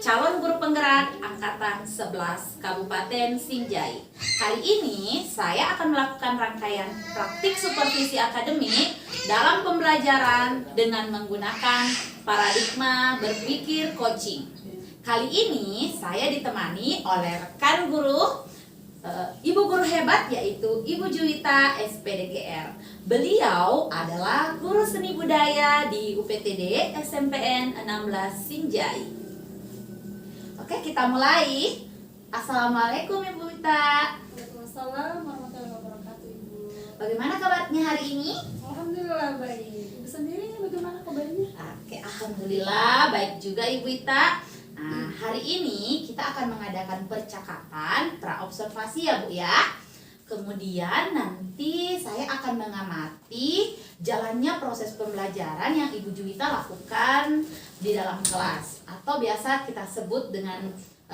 calon guru penggerak angkatan 11 Kabupaten Sinjai. Kali ini saya akan melakukan rangkaian praktik supervisi akademik dalam pembelajaran dengan menggunakan paradigma berpikir coaching. Kali ini saya ditemani oleh rekan guru, ibu guru hebat, yaitu Ibu Juwita SPDGR. Beliau adalah guru seni budaya di UPTD SMPN 16 Sinjai. Oke, kita mulai. Assalamualaikum Ibu Juwita. Waalaikumsalam warahmatullahi wabarakatuh, Ibu. Bagaimana kabarnya hari ini? Alhamdulillah baik. Ibu sendiri bagaimana kabarnya? Oke, alhamdulillah baik juga Ibu Juwita. Nah, hari ini kita akan mengadakan percakapan praobservasi ya Bu ya. Kemudian nanti saya akan mengamati jalannya proses pembelajaran yang Ibu Juwita lakukan di dalam kelas, atau biasa kita sebut dengan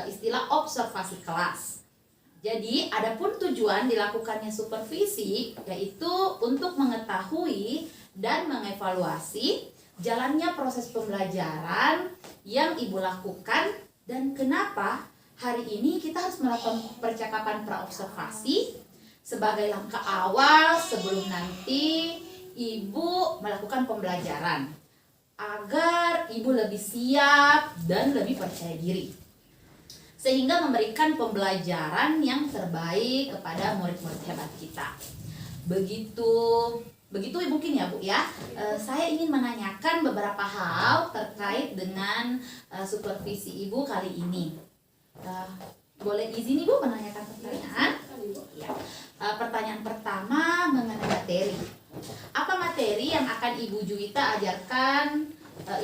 istilah observasi kelas. Jadi, adapun tujuan dilakukannya supervisi yaitu untuk mengetahui dan mengevaluasi jalannya proses pembelajaran yang Ibu lakukan dan kenapa hari ini kita harus melakukan percakapan praobservasi sebagai langkah awal sebelum nanti Ibu melakukan pembelajaran agar Ibu lebih siap dan lebih percaya diri sehingga memberikan pembelajaran yang terbaik kepada murid-murid hebat kita. Begitu mungkin ya Bu ya. Saya ingin menanyakan beberapa hal terkait dengan supervisi Ibu kali ini. Boleh izin Ibu menanyakan pertanyaan? Ya. Pertanyaan pertama mengenai materi. Apa materi yang akan Ibu Juwita ajarkan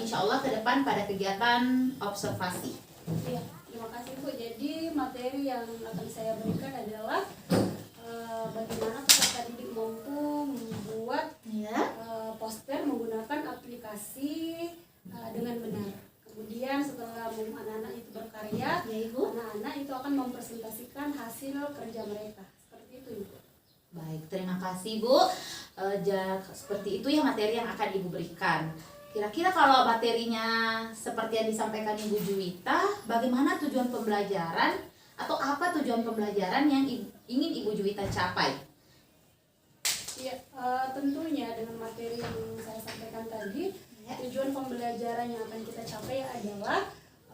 insya Allah ke depan pada kegiatan observasi? Ya, terima kasih Bu. Jadi materi yang akan saya berikan adalah bagaimana peserta didik mampu membuat poster menggunakan aplikasi dengan benar. Kemudian setelah anak-anak itu berkarya, anak-anak itu akan mempresentasikan hasil kerja mereka. Seperti itu, Ibu. Baik, terima kasih Bu. Seperti itu ya materi yang akan Ibu berikan. Kira-kira kalau materinya seperti yang disampaikan Ibu Juwita, bagaimana tujuan pembelajaran atau apa tujuan pembelajaran yang ingin Ibu Juwita capai? Ya, tentunya dengan materi yang saya sampaikan tadi, tujuan pembelajaran yang akan kita capai adalah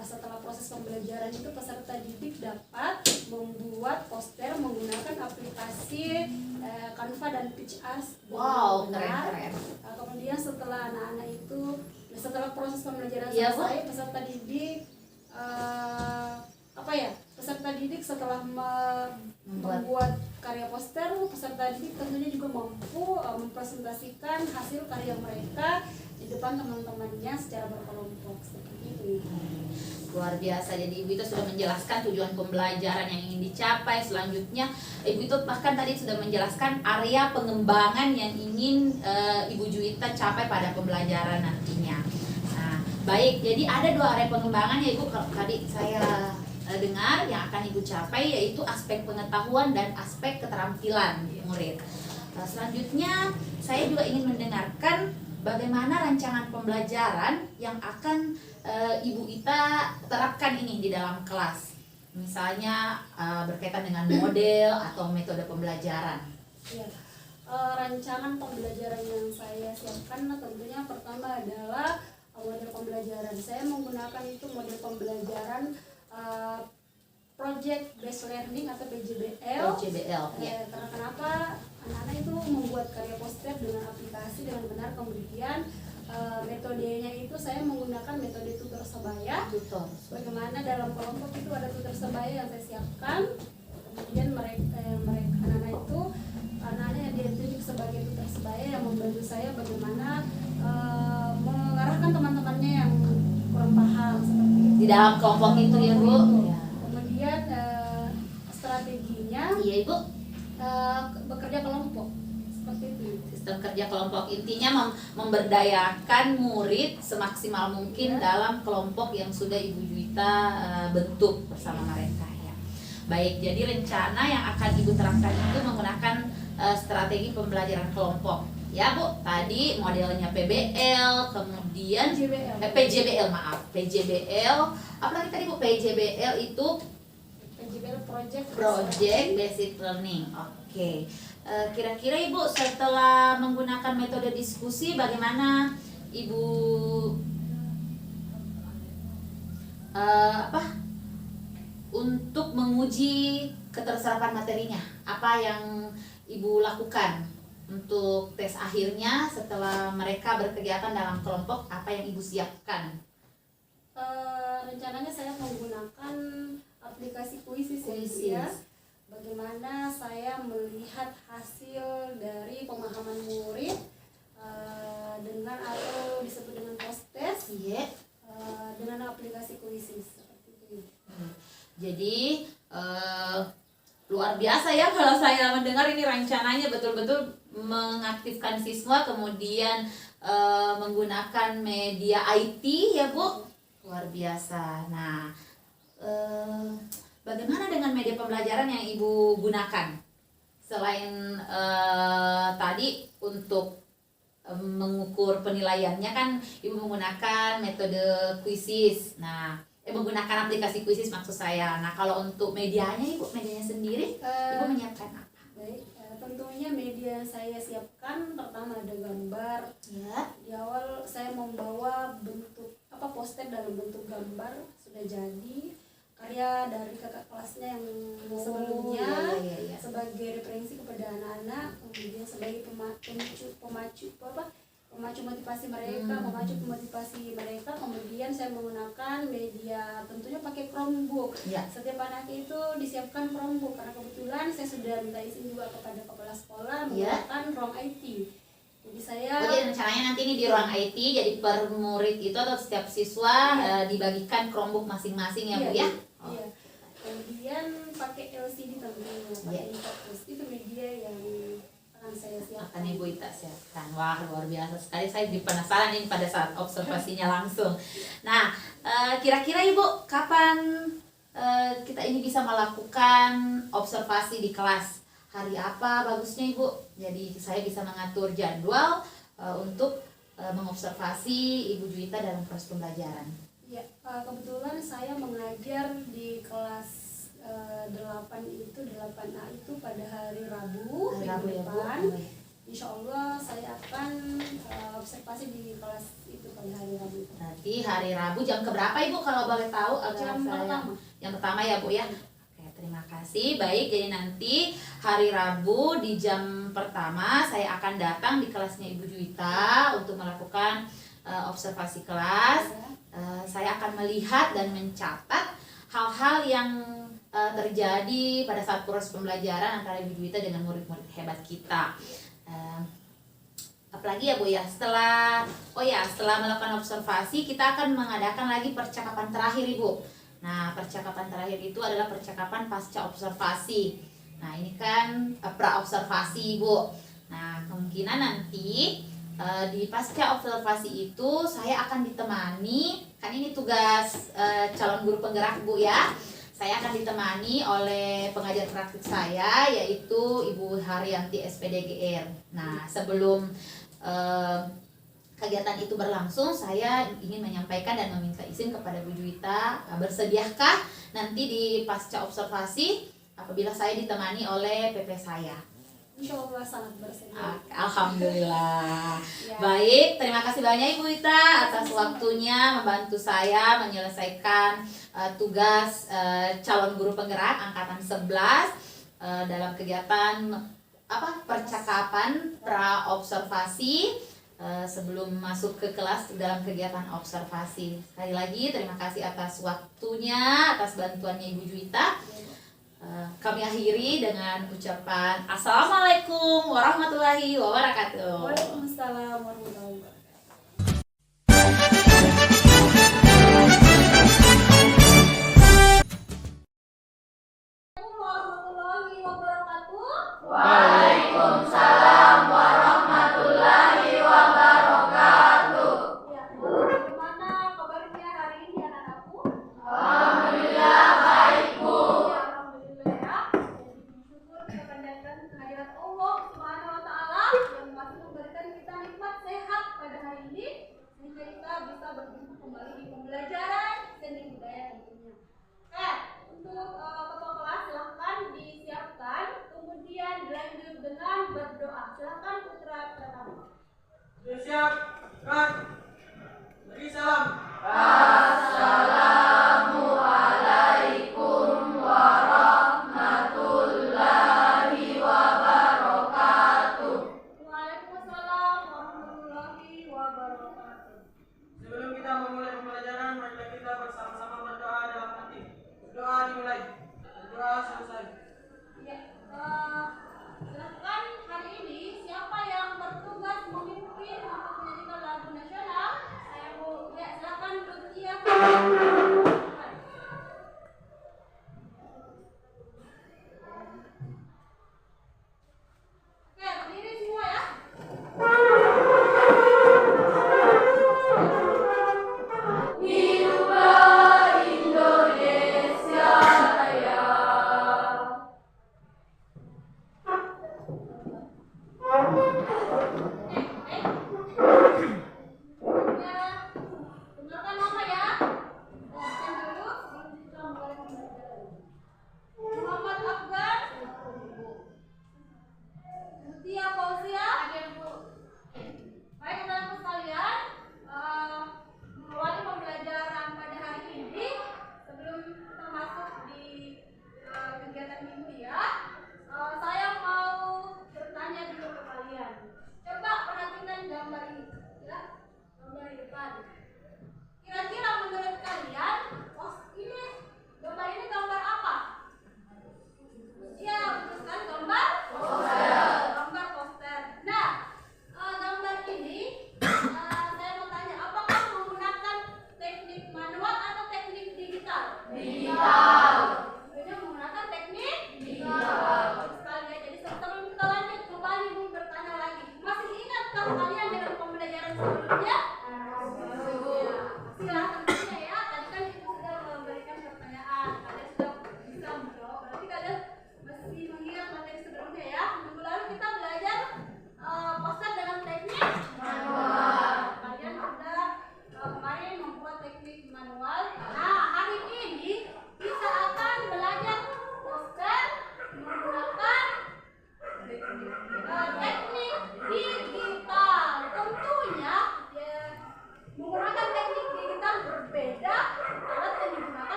setelah proses pembelajaran itu peserta didik dapat membuat poster menggunakan aplikasi Canva dan PitchArt. Wow, keren. Kemudian setelah anak-anak itu, setelah proses pembelajaran Ya, selesai, peserta didik peserta didik setelah membuat karya poster, peserta didik tentunya juga mampu mempresentasikan hasil karya mereka di depan teman-temannya secara berkelompok. Seperti itu. Luar biasa. Jadi Ibu itu sudah menjelaskan tujuan pembelajaran yang ingin dicapai. Selanjutnya Ibu itu bahkan tadi sudah menjelaskan area pengembangan yang ingin Ibu Juwita capai pada pembelajaran nantinya. Nah, baik, jadi ada dua area pengembangan ya Ibu. Kalau tadi saya dengar yang akan Ibu capai yaitu aspek pengetahuan dan aspek keterampilan murid. Selanjutnya saya juga ingin mendengarkan bagaimana rancangan pembelajaran yang akan Ibu Ita terapkan ini di dalam kelas. Misalnya berkaitan dengan model atau metode pembelajaran. Ya, rancangan pembelajaran yang saya siapkan tentunya pertama adalah model pembelajaran. Saya menggunakan itu model pembelajaran Project Based Learning atau PJBL. Ya. Karena kenapa anak-anak itu membuat karya poster dengan aplikasi dengan benar, kemudian metodenya itu saya menggunakan metode tutor sebaya. Bagaimana dalam kelompok itu ada tutor sebaya yang saya siapkan, kemudian anak-anak yang ditunjuk sebagai tutor sebaya yang membantu saya bagaimana mengarahkan teman-temannya yang kurang paham seperti itu Di dalam kelompok itu ya Bu. Ya. Kemudian strateginya Iya Ibu. Bekerja kelompok seperti itu. Sistem kerja kelompok intinya memberdayakan murid semaksimal mungkin dalam kelompok yang sudah Ibu Juwita bentuk bersama mereka ya. Baik, jadi rencana yang akan Ibu terapkan itu menggunakan strategi pembelajaran kelompok. Ya Bu, tadi modelnya PBL, kemudian PJBL, maaf, PJBL. Apalagi tadi Bu, PJBL itu PJBL Project Basic Learning. Oke. Kira-kira Ibu setelah menggunakan metode diskusi, bagaimana Ibu untuk menguji keterserapan materinya? Apa yang Ibu lakukan untuk tes akhirnya setelah mereka berkegiatan dalam kelompok? Apa yang Ibu siapkan? Rencananya saya menggunakan aplikasi Quizzes ya. Bagaimana saya melihat hasil dari pemahaman murid dengan atau disebut dengan post test dengan aplikasi Quizzes seperti itu. Jadi luar biasa ya kalau saya mendengar ini rencananya betul-betul mengaktifkan siswa, kemudian menggunakan media IT ya Bu, luar biasa. Nah, bagaimana dengan media pembelajaran yang Ibu gunakan selain tadi untuk mengukur penilaiannya, kan Ibu menggunakan metode Quizzes. Nah, menggunakan aplikasi Quizzes maksud saya. Nah, kalau untuk medianya Ibu, medianya sendiri Ibu menyiapkan apa? Baik, tentunya media yang saya siapkan pertama ada gambar. Ya. Di awal saya membawa bentuk poster dalam bentuk gambar sudah jadi karya dari kakak kelasnya yang sebelumnya sebagai referensi kepada anak-anak, kemudian sebagai pemacu motivasi mereka, memacu motivasi mereka. Kemudian saya menggunakan media, tentunya pakai Chromebook. Setiap anak itu disiapkan Chromebook karena kebetulan saya sudah minta izin juga kepada kepala sekolah menggunakan ruang IT. Jadi saya jadi rencananya nanti ini di ruang IT, jadi per murid itu atau setiap siswa dibagikan Chromebook masing-masing ya Bu ya? Iya. Kemudian pakai LCD tentunya, pakai itu media yang akan saya siapkan. Akan Ibu Ita siapkan. Wah, luar biasa sekali. Saya jadi penasaran ini pada saat observasinya langsung. Nah, kira-kira Ibu kapan kita ini bisa melakukan observasi di kelas? Hari apa bagusnya Ibu? Jadi saya bisa mengatur jadwal untuk mengobservasi Ibu Juwita dalam proses pembelajaran. Ya, kebetulan saya mengajar di kelas 8A itu pada hari Rabu minggu depan. Insya Allah saya akan observasi di kelas itu pada hari Rabu. Berarti hari Rabu jam keberapa Ibu kalau boleh tahu? Yang pertama ya Bu ya. Oke, terima kasih. Baik, jadi nanti hari Rabu di jam pertama saya akan datang di kelasnya Ibu Juwita untuk melakukan observasi kelas. Saya akan melihat dan mencatat hal-hal yang terjadi pada saat proses pembelajaran antara Ibu Juwita dengan murid-murid hebat kita. Apalagi ya Bu ya, setelah melakukan observasi kita akan mengadakan lagi percakapan terakhir Ibu. Nah, percakapan terakhir itu adalah percakapan pasca observasi. Nah, ini kan pra-observasi Ibu. Nah, kemungkinan nanti di pasca observasi itu saya akan ditemani, kan ini tugas calon guru penggerak Bu ya. Saya akan ditemani oleh pengajar praktik saya, yaitu Ibu Haryanti SPDGR. Nah, sebelum kegiatan itu berlangsung, saya ingin menyampaikan dan meminta izin kepada Bu Juwita, bersediakah nanti di pasca observasi apabila saya ditemani oleh PP saya? Insya Allah sangat bersedia. Alhamdulillah. Baik, terima kasih banyak Ibu Ita atas waktunya membantu saya menyelesaikan tugas calon guru penggerak angkatan 11 dalam kegiatan percakapan pra observasi sebelum masuk ke kelas dalam kegiatan observasi. Sekali lagi terima kasih atas waktunya, atas bantuannya Ibu Juwita. Kami akhiri dengan ucapan Assalamualaikum warahmatullahi wabarakatuh. Waalaikumsalam warahmatullahi wabarakatuh. Waalaikumsalam warahmatullahi wabarakatuh. Ya, bagaimana kabarnya hari ini anak-anakku? Alhamdulillah baik Bu. Ya, alhamdulillah ya. Jadi bersyukur kita panjatkan kehadirat Allah Subhanahu wa taala yang masih memberikan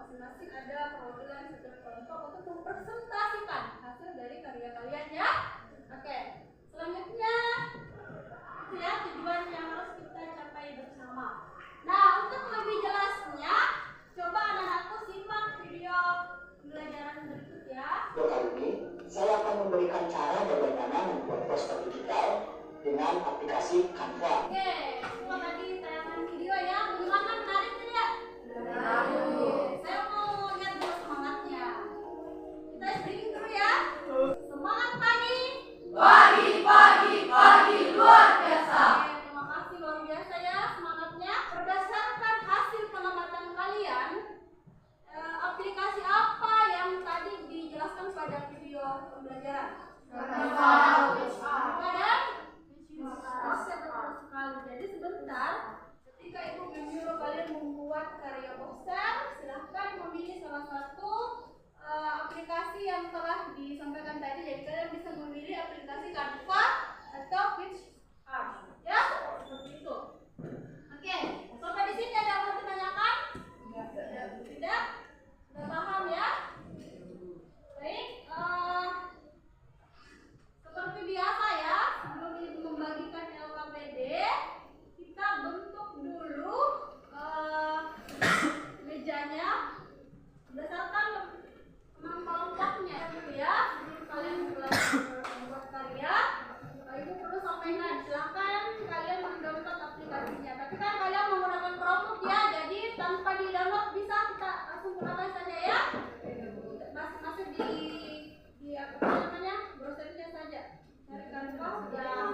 masing-masing ada perwakilan setiap kelompok untuk mempresentasikan hasil dari karya kalian ya. Oke, selanjutnya itu ya tujuan yang harus kita capai bersama. Nah, untuk lebih jelasnya, coba anak-anakku simak video pembelajaran berikut ya. Kali ini saya akan memberikan cara bagaimana membuat poster digital dengan aplikasi Canva. Oke, semua tadi tayangan video ya, mendengarkan menarik tidak? Menarik. Saya mau lihat dulu semangatnya. Kita breaking dulu ya. Semangat pagi. Pagi luar biasa. Oke, terima kasih luar biasa ya semangatnya. Berdasarkan hasil pengamatan kalian, aplikasi apa yang tadi dijelaskan pada video pembelajaran? Oke, betul sekali. Jadi sebentar, ketika ibu menyuruh kalian membuat karya poster, silahkan memilih salah satu aplikasi yang telah disampaikan tadi. Jadi kalian bisa memilih aplikasi Canva atau PicsArt, ya seperti itu. Oke, sampai di sini ada yang mau ditanyakan? Tidak? Sudah paham ya? Baik. Seperti biasa ya, sebelum ibu membagikan LKPD, kita bentuk dulu mejanya berdasarkan kelompoknya dulu ya. Sebelum kalian mulai membuat karya, ibu perlu sampaikan, silakan kalian mendownload aplikasinya. Tapi kan kalian menggunakan Chromebook ya, jadi tanpa di download bisa kita langsung gunakan saja ya. Masuk di apa namanya browsernya saja, cari Canva yang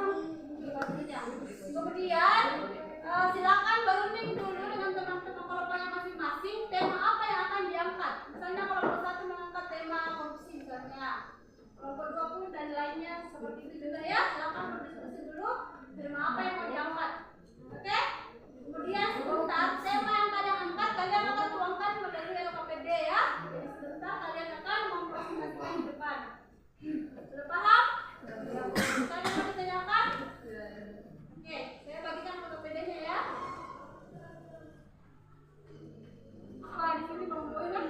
aplikasinya. Kemudian silakan berunding dulu dengan teman-teman kelompoknya masing-masing tema apa yang akan diangkat. Misalnya kelompok satu mengangkat tema korupsi misalnya, kelompok dua pun dan lainnya seperti itu juga ya. Silakan berdiskusi dulu tema apa yang mau diangkat. Oke? Kemudian sebentar tema yang kalian angkat kalian akan tuangkan melalui LKPD ya. Jadi sebentar kalian akan mempresentasikan di depan. Sudah paham? Kalian mau ditanyakan? Oke, saya bagikan LKPD-nya ya. Apa di sini kelompoknya?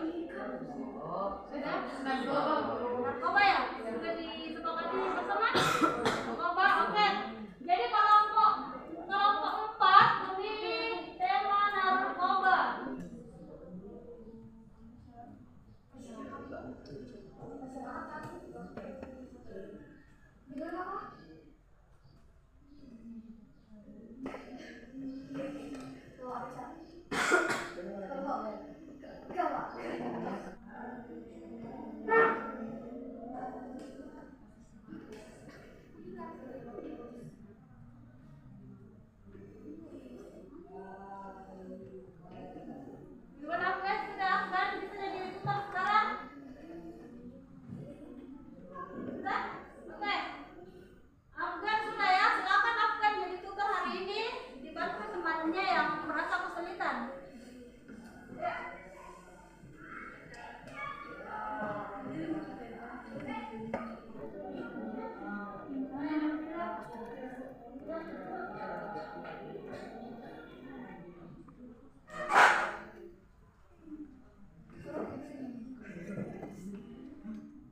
Sudah? Narkoba ya? Sudah disepakati bersama? Narkoba, oke. Jadi kelompok 4 memilih tema narkoba. Gimana Afgan? Sudah Afgan? Bisa jadi tutor sekarang? Sudah? Oke. Afgan sudah ya, silakan Afgan jadi tutor hari ini dibantu temannya yang merasa kesulitan. Ya.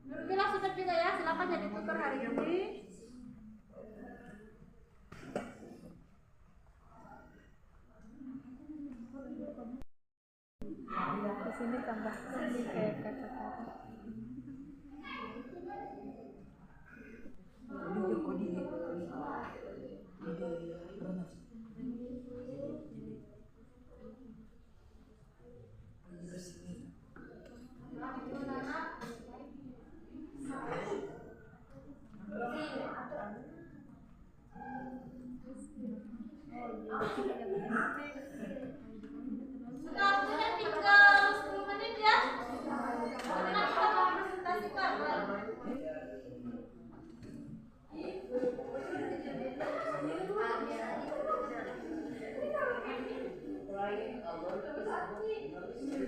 Nurmila sudah juga ya, silakan jadi tutor hari ini. Di sini tambah kayak kata-kata. Waktunya tinggal 10 menit ya. Karena kita mau presentasikan.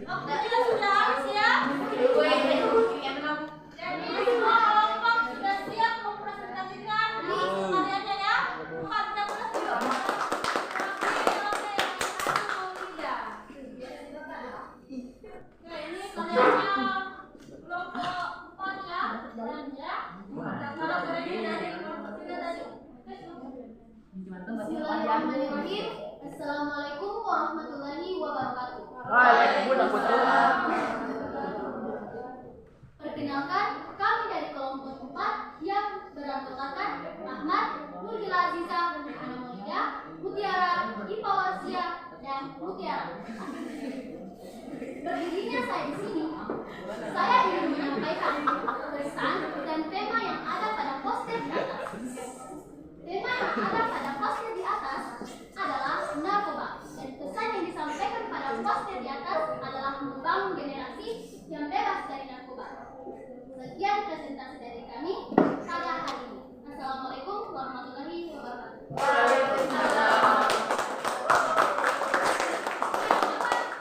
Waktunya sudah habis ya. Jadi semua kelompok sudah siap mempresentasikan karyanya ya. 14 yuk. Oke, yang satu mau tidak. Nah ini Bismillahirrahmanirrahim. Assalamualaikum warahmatullahi wabarakatuh. Waalaikumsalam. Perkenalkan, kami dari kelompok 4 yang beranggotakan Ahmad, Nurjila Aziza, Ana Mulia, Mutiara, Ipa Wasia, dan Mutiara. Berdirinya saya di sini, saya ingin menyampaikan pesan dan tema yang ada pada poster di atas. Tema yang ada pada poster di atas adalah narkoba, dan pesan yang disampaikan pada poster di atas adalah membangun generasi yang bebas dari narkoba. Sekian presentasi dari kami pada hari ini. Assalamualaikum warahmatullahi wabarakatuh.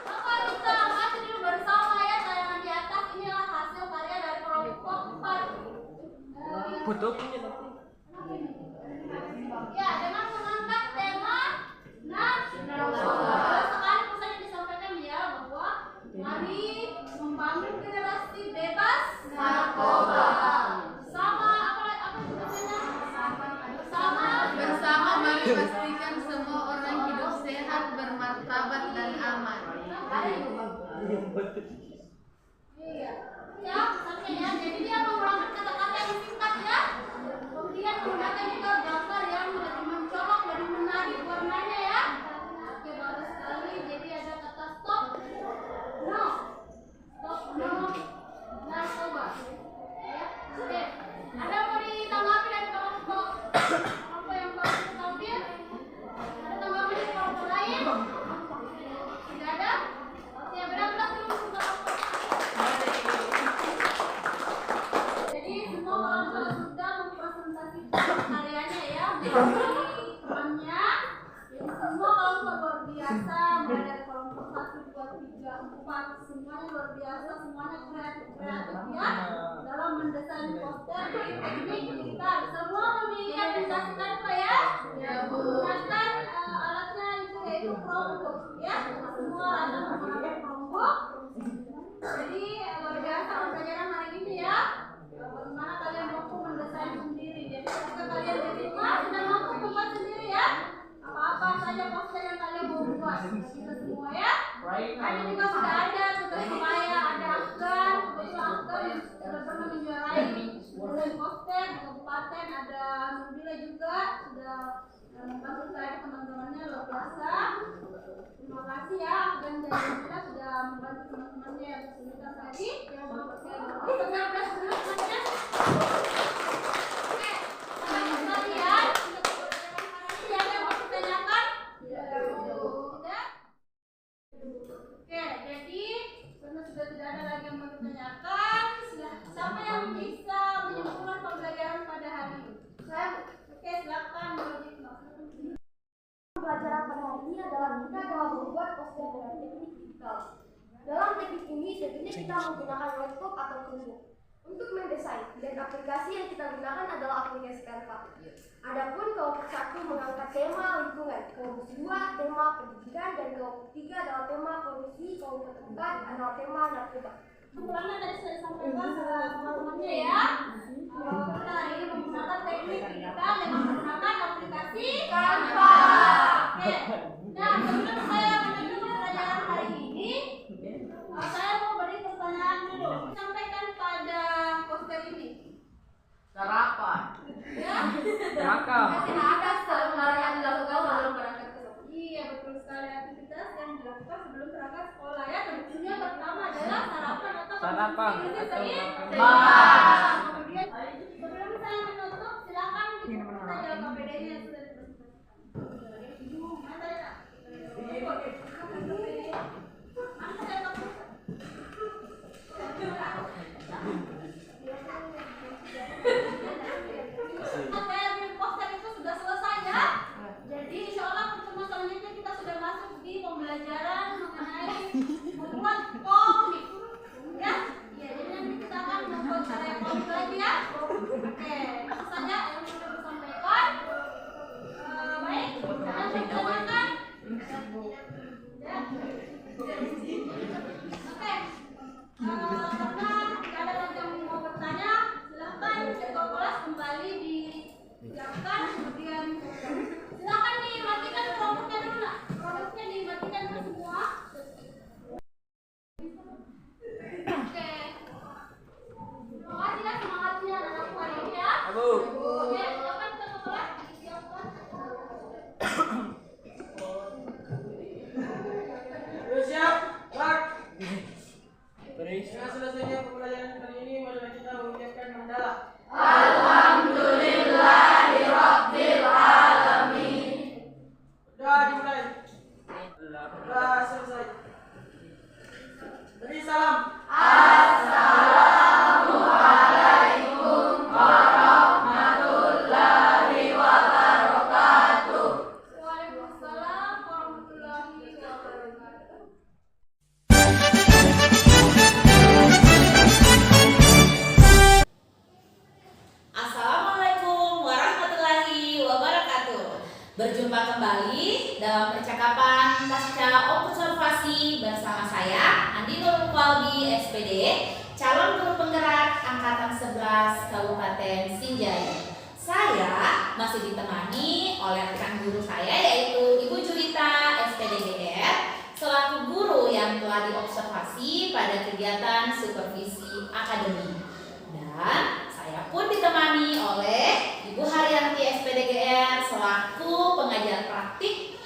Bapak bisa maju dulu bersama ya, tayangan di atas inilah hasil karya dari kelompok 4. Foto. Ya, dengan mengangkat tema narkoba. Sekali pesan yang disampaikan ya bahwa mari membangun generasi bebas narkoba. Bersama mari pastikan semua orang hidup sehat, bermartabat dan aman. Iya. Ya, pesannya ya. Jadi dia mengurangkan kata-kata yang singkat ya. Kemudian menggunakan juga gambar yang lebih mencolok, lebih menarik warnanya ya. Oke, bagus sekali. Jadi ada kata stop, no, narkoba. Ya, oke. Ada mau ditanggapi dari kelompok yang baru tampil? Ada tanggapan dari kelompok lain? Tidak ada? Oke, benar-benar dulu kelompok. Jadi semua kelompok sudah mempresentasikan karyanya ya, menjadi temannya. Jadi semua kelompok luar biasa, mulai dari kelompok 1, 2, 3, 4, semuanya luar biasa, semuanya kreatif ya dalam mendesain poster di teknik digital. Semua memiliki aplikasikan apa ya? Menggunakan alatnya itu yaitu Chromebook ya. Semua alat menggunakan Chromebook. Jadi luar biasa pembelajaran hari ini ya. Bagaimana kalian mampu mendesain sendiri. Jadi ketika kalian di rumah sudah mampu membuat sendiri ya. Apa-apa saja poster yang kalian mau buat. Kita semua ya. Ini juga sudah ada tugas kebaya, ada akar, kebetulan akar yang sudah pernah menjuarai desain poster di kabupaten, ada Nubila juga sudah membantu saya teman-temannya luar biasa. Terima kasih ya, dan kita sudah membantu teman-temannya yang kesulitan tadi. Yang mau bekerja teman-temannya. Oke, teman-teman sekalian, siapa yang mau ditanyakan? Tidak. Oke, jadi karena sudah tidak ada lagi yang mau ditanyakan, siapa yang bisa menyimpulkan pembelajaran pada hari ini? Saya. Oke, silakan. Pembelajaran pada hari ini adalah kita telah membuat poster dengan teknik digital. Dalam teknik ini, tentunya kita menggunakan laptop atau Chromebook untuk mendesain, dan aplikasi yang kita gunakan adalah aplikasi Canva. Adapun kelompok 1 mengangkat tema lingkungan, kelompok 2 tema pendidikan, dan kelompok 3 adalah tema korupsi, kelompok 4 adalah tema narkoba. Kumpulannya tadi saya sampaikan ke teman-temannya ya. Bahwa kita hari ini menggunakan teknik digital dengan menggunakan aplikasi Canva. Oke. Nah, sebelum saya menuju pelajaran hari ini, saya mau beri pertanyaan dulu. Sampaikan pada poster ini. Sarapan. Ya. Makan. Masih ada sebenarnya yang dilakukan sebelum berangkat ke sekolah. Iya, betul sekali, aktivitas yang dilakukan sebelum berangkat sekolah ya. Tentunya pertama adalah sarapan atau Sarapan konsumsi atau gizi makan. Kemudian sebelum saya menutup, silakan kita jawab KPD-nya yang sudah dipresentasikan. Mana tadi, Kak? Mana saya KPD? Saya ambil poster itu sudah selesai ya. Jadi insya Allah pertemuan selanjutnya kita sudah masuk di pembelajaran mengenai membuat komik. Ya, jadi nanti kita akan membuat karya komik lagi ya. Berjumpa kembali dalam percakapan pasca observasi bersama saya Andi Nurul Qalbi SPD, calon guru penggerak angkatan 11 Kabupaten Sinjai. Saya masih ditemani oleh rekan guru saya yaitu Ibu Juwita SPDGR selaku guru yang telah diobservasi pada kegiatan supervisi akademi. Dan saya pun ditemani oleh Ibu Haryanti SPDGR selaku pengajar praktik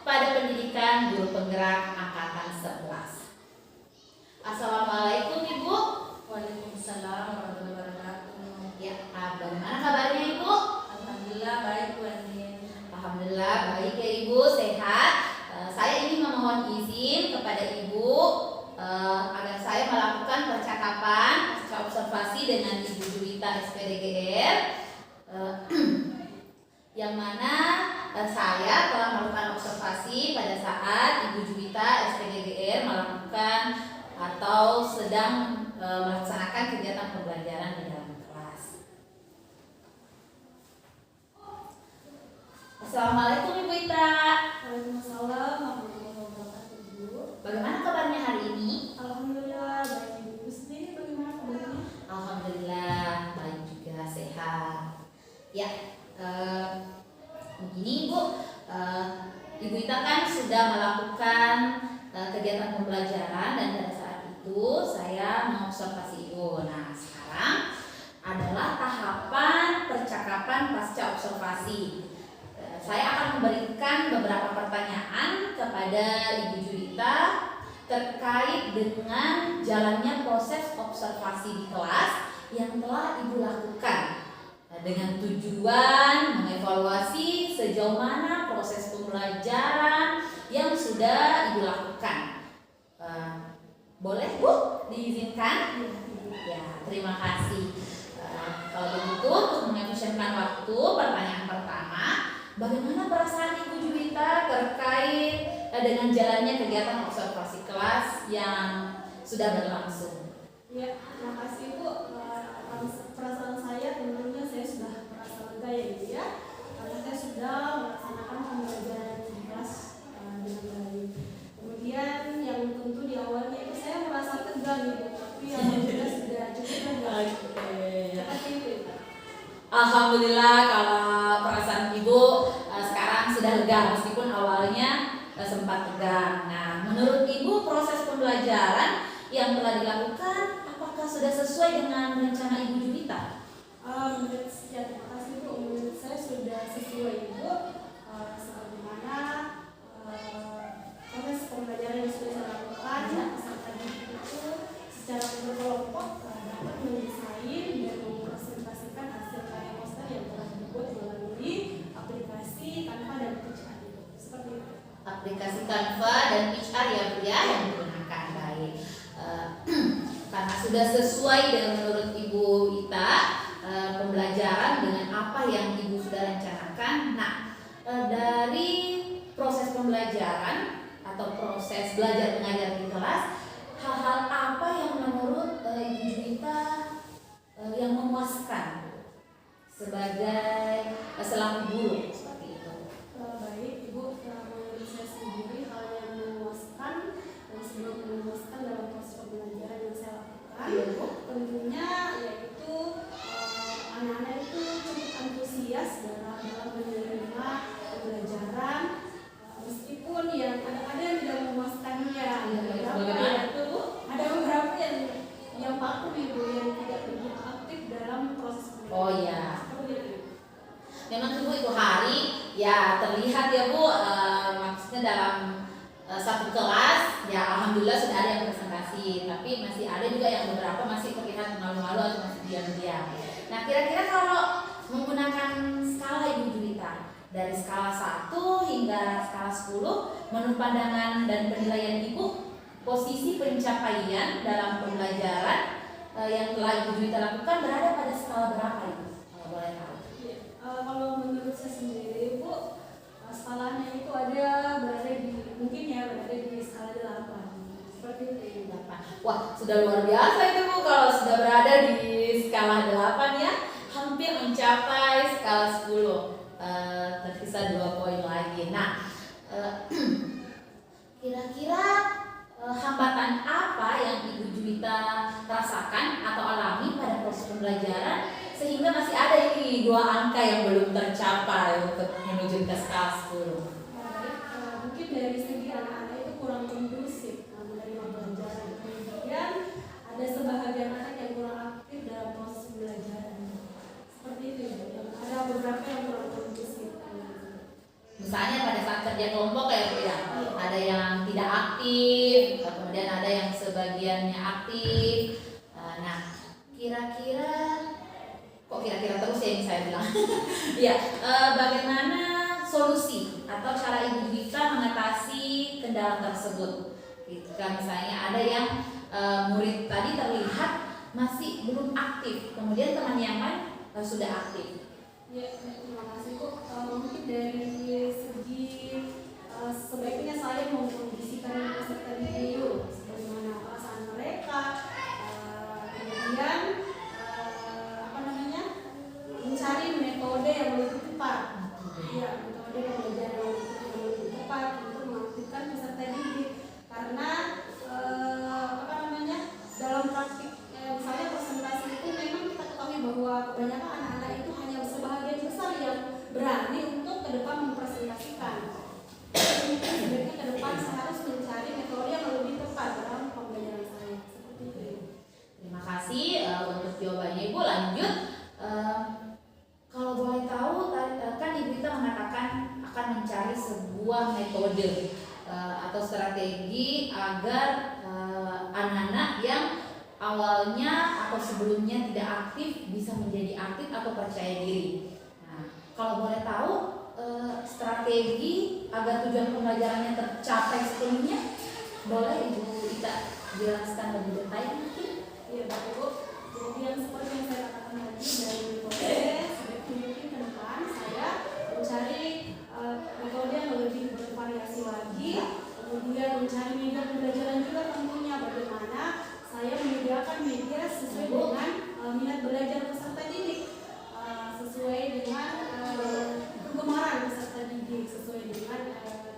pada pendidikan guru penggerak angkatan 11. Assalamualaikum Ibu. Waalaikumsalam warahmatullahi wabarakatuh. Ya, bagaimana kabarnya Ibu? Alhamdulillah baik Bu Andin. Alhamdulillah baik ya Ibu, sehat. Saya ini memohon izin kepada Ibu agar saya melakukan percakapan pasca observasi dengan Ibu Juwita SPDGR, yang mana saya telah melakukan observasi pada saat Ibu Juwita SPDGR melakukan atau sedang melaksanakan kegiatan pembelajaran di dalam kelas. Assalamualaikum Ibu Ita. Waalaikumsalam warahmatullahi wabarakatuh, Bu. Bagaimana kabarnya hari ini? Alhamdulillah baik. Ibu sendiri bagaimana kabarnya? Alhamdulillah baik juga, sehat. Ya, begini Ibu, Ibu Ita kan sudah melakukan kegiatan pembelajaran dan pada saat itu saya mengobservasi Ibu. Nah, sekarang adalah tahapan percakapan pasca observasi. Saya akan memberikan beberapa pertanyaan kepada Ibu Juwita terkait dengan jalannya proses observasi di kelas yang telah Ibu lakukan dengan tujuan mengevaluasi sejauh mana proses pembelajaran yang sudah Ibu lakukan. Boleh Bu diizinkan? Ya, terima kasih. Kalau begitu untuk mengefisienkan waktu, pertanyaan pertama, bagaimana perasaan Ibu Juwita terkait dengan jalannya kegiatan observasi kelas yang sudah berlangsung? Ya, terima kasih Bu. Perasaan saya tentunya saya sudah merasa lega ya Ibu ya, karena saya sudah melaksanakan pembelajaran di kelas dengan baik. Kemudian yang tentu di awalnya itu saya merasa tegang Ibu, tapi alhamdulillah sudah cukup lega. Seperti itu. Alhamdulillah kalau perasaan Ibu sekarang sudah lega meskipun awalnya sempat tegang. Nah, menurut Ibu proses pembelajaran yang telah dilakukan apakah sudah sesuai dengan rencana Ibu Juwita? Menurut ya, terima kasih Bu. Menurut saya sudah sesuai Ibu, sebagaimana proses pembelajaran yang sudah saya lakukan. Peserta didik itu secara berkelompok dapat mendesain dan mempresentasikan hasil karya poster yang telah dibuat melalui aplikasi Canva dan PitchArt. Seperti itu. Aplikasi Canva dan PitchArt ya Bu ya yang digunakan. Baik. Karena sudah sesuai dengan menurut Ibu Ita pembelajaran dengan apa yang Ibu sudah rencanakan. Nah, dari proses pembelajaran atau proses belajar mengajar di kelas, hal-hal apa yang menurut Ibu Juwita yang memuaskan sebagai selaku guru seperti itu? Baik Ibu, menurut saya sendiri hal yang memuaskan dan sebelum memuaskan dalam proses pembelajaran yang saya lakukan, tentunya yaitu anak-anak itu cukup antusias dalam menerima pembelajaran, meskipun yang kadang-kadang tidak memuaskannya. Ada beberapa yang vakum Ibu, yang tidak begitu aktif dalam proses pembelajaran. Oh ya. Seperti itu. Memang Ibu hari ya terlihat ya Bu, maksudnya dalam satu kelas ya alhamdulillah sudah ada yang presentasi, tapi masih ada juga yang beberapa masih terlihat malu-malu atau masih diam-diam. Nah, kira-kira kalau menggunakan skala Ibu Juwita dari skala 1 hingga skala 10, menurut pandangan dan penilaian Ibu, posisi pencapaian dalam pembelajaran yang telah Ibu Juwita lakukan berada pada skala berapa Ibu? Kalau boleh tahu. Kalau menurut saya sendiri Bu, skalanya itu berada di skala 8. Seperti itu. 8. Wah, sudah luar biasa itu Bu kalau sudah berada di skala 8 ya, hampir mencapai skala 10. Tersisa 2 poin poin lagi. Nah, kira-kira hambatan apa yang Ibu Juwita rasakan atau alami pada proses pembelajaran sehingga masih ada ini 2 angka yang belum tercapai untuk menuju ke skala 10? Mungkin dari segi anak-anak itu kurang kondusif menerima pelajaran. Kemudian ada sebahagian anak yang kurang aktif dalam proses pembelajaran. Seperti itu ya. Ada beberapa yang kurang kondusif. Misalnya pada saat kerja kelompok ya Bu ya, ada yang tidak aktif, kemudian ada yang sebagiannya aktif. Nah, kira-kira terus ya yang saya bilang. Ya, bagaimana solusi atau cara Ibu Juwita mengatasi kendala tersebut? Jika misalnya ada yang murid tadi terlihat masih belum aktif, kemudian teman yang lain sudah aktif. Ya, terima kasih Bu. Mungkin dari segi sebaiknya saya mengkondisikan peserta didik dulu, sebagaimana perasaan mereka, kemudian mencari metode yang lebih tepat. Ya, metode pembelajaran yang lebih tepat untuk mengaktifkan peserta didik. Karena dalam praktik misalnya presentasi itu memang kita ketahui bahwa kebanyakan anak-anak itu hanya sebahagian besar yang berani untuk ke depan mempresentasikan. Mungkin sebaiknya ke depan saya harus mencari metode yang lebih tepat dalam pembelajaran saya. Seperti itu. Terima kasih untuk jawabannya Ibu. Lanjut, kalau boleh tahu kan Ibu Juwita mengatakan akan mencari sebuah metode atau strategi agar anak-anak yang awalnya atau sebelumnya tidak aktif bisa menjadi aktif atau percaya diri. Nah, kalau boleh tahu strategi agar tujuan pembelajarannya tercapai sepenuhnya, boleh Ibu Juwita jelaskan lebih detail mungkin? Iya, Bapak Ibu. Kemudian seperti yang saya katakan tadi dari metode, mungkin ke depan saya mencari metode yang lebih bervariasi lagi, kemudian mencari media pembelajaran juga tentunya bagaimana saya menyediakan media sesuai dengan minat belajar peserta didik, sesuai dengan kegemaran peserta didik, sesuai dengan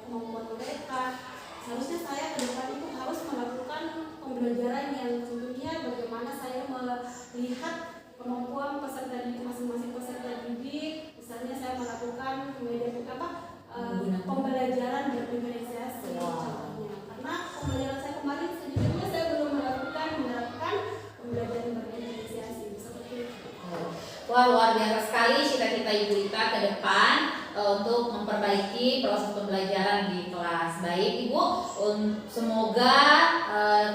kemampuan mereka. Seharusnya saya ke depan itu harus melakukan pembelajaran yang tentunya bagaimana saya melihat kemampuan peserta didik masing-masing peserta didik. Misalnya saya melakukan media pembelajaran berdiferensiasi contohnya. Karena pembelajaran saya kemarin sejujurnya saya belum menerapkan pembelajaran berdiferensiasi seperti itu. Wah, luar biasa sekali cita-cita Ibu Juwita ke depan untuk memperbaiki proses pembelajaran di kelas. Baik Ibu, semoga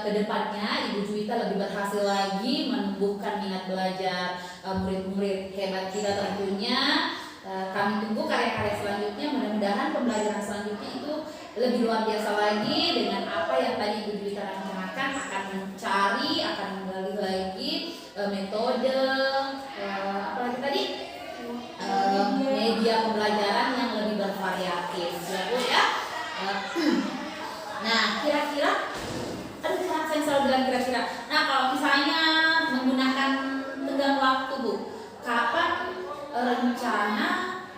ke depannya Ibu Juwita lebih berhasil lagi menumbuhkan minat belajar murid-murid hebat kita tentunya. Kami tunggu karya-karya selanjutnya, mudah-mudahan pembelajaran selanjutnya itu lebih luar biasa lagi dengan apa yang tadi Ibu Juwita rencanakan, akan mencari, akan menggali lagi metode apalagi tadi media pembelajaran yang lebih bervariatif ya Bu ya. Nah, kira-kira saya selalu bilang kira-kira. Nah, kalau misalnya menggunakan tenggang waktu Bu, kapan rencana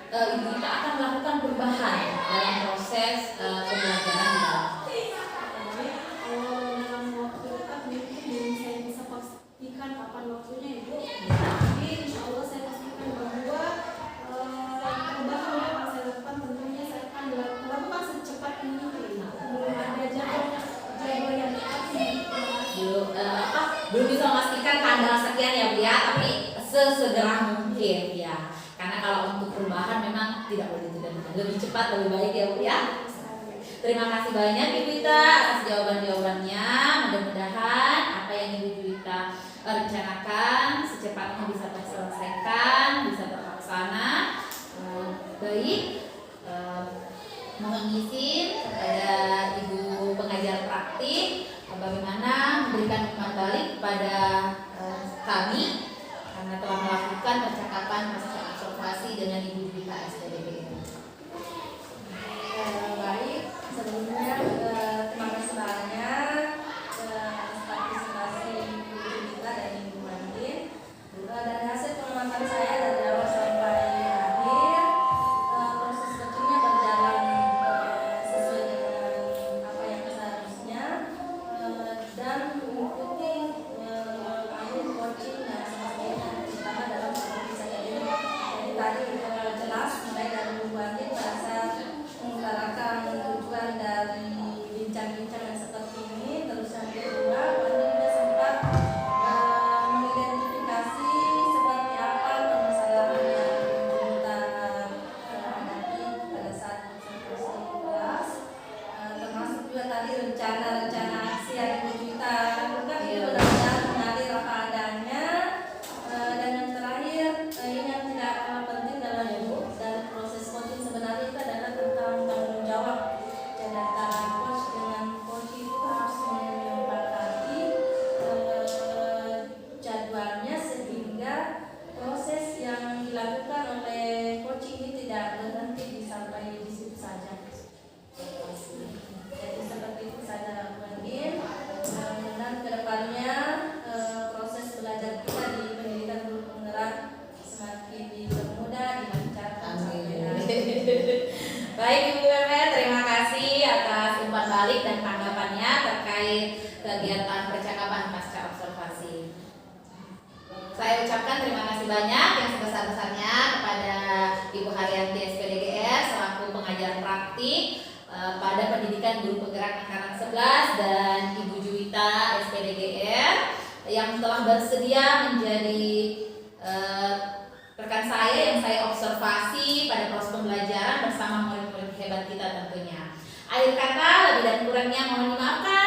Ibu Juwita akan melakukan perubahan dalam proses pembelajaran di dalam? Kalau dalam waktu dekat mungkin belum saya bisa pastikan kapan waktunya Ibu. Jadi insya Allah saya pastikan bahwa perubahan yang akan saya lakukan tentunya saya akan melakukan secepat mungkin. Belum ada jadwal yang tepat belum bisa memastikan tanggal sekian ya Bu ya, tapi sesegera mungkin ya. Karena kalau untuk perubahan memang tidak boleh ditunda, lebih cepat lebih baik ya Bu ya. Terima kasih banyak Ibu Juwita atas jawaban-jawabannya. Mudah-mudahan apa yang Ibu Juwita rencanakan secepatnya bisa terselesaikan, bisa terlaksana. Baik, mohon izin kepada Ibu pengajar praktik bagaimana memberikan umpan balik kepada kami karena telah melakukan percakapan pasca observasi dengan Ibu Juwita SPDB. Baik, sebelumnya terima kasih banyak atas partisipasi Ibu Juwita dan Ibu Mandin. Dari hasil pengamatan saya dari awal sampai akhir, proses coachingnya berjalan tadi rencana aksi yang Ibu Juwita lakukan itu benar-benar mengalir apa adanya. Dan yang terakhir, ini yang tidak kalah penting dalam proses coaching sebenarnya itu adalah tentang tanggung jawab. Dan antara coach dengan coach itu harus menyepakati jadwalnya sehingga proses yang dilakukan oleh coach ini tidak berhenti sampai di situ saja. Jadi seperti itu saja mungkin. Mudah-mudahan kedepannya proses belajar kita di pendidikan guru penggerak semakin dipermudah, dilancarkan sampai akhir. Baik Ibu Memet, terima kasih atas umpan balik dan tanggapannya terkait kegiatan percakapan pasca observasi. Saya ucapkan terima kasih banyak yang sebesar-besarnya kepada Ibu Haryanti SPDGR selaku pengajar praktik pada pendidikan guru penggerak angkatan 11 dan Ibu Juwita SPDGR yang telah bersedia menjadi rekan saya yang saya observasi pada proses pembelajaran bersama murid-murid hebat kita tentunya. Akhir kata, lebih dan kurangnya mohon dimaafkan.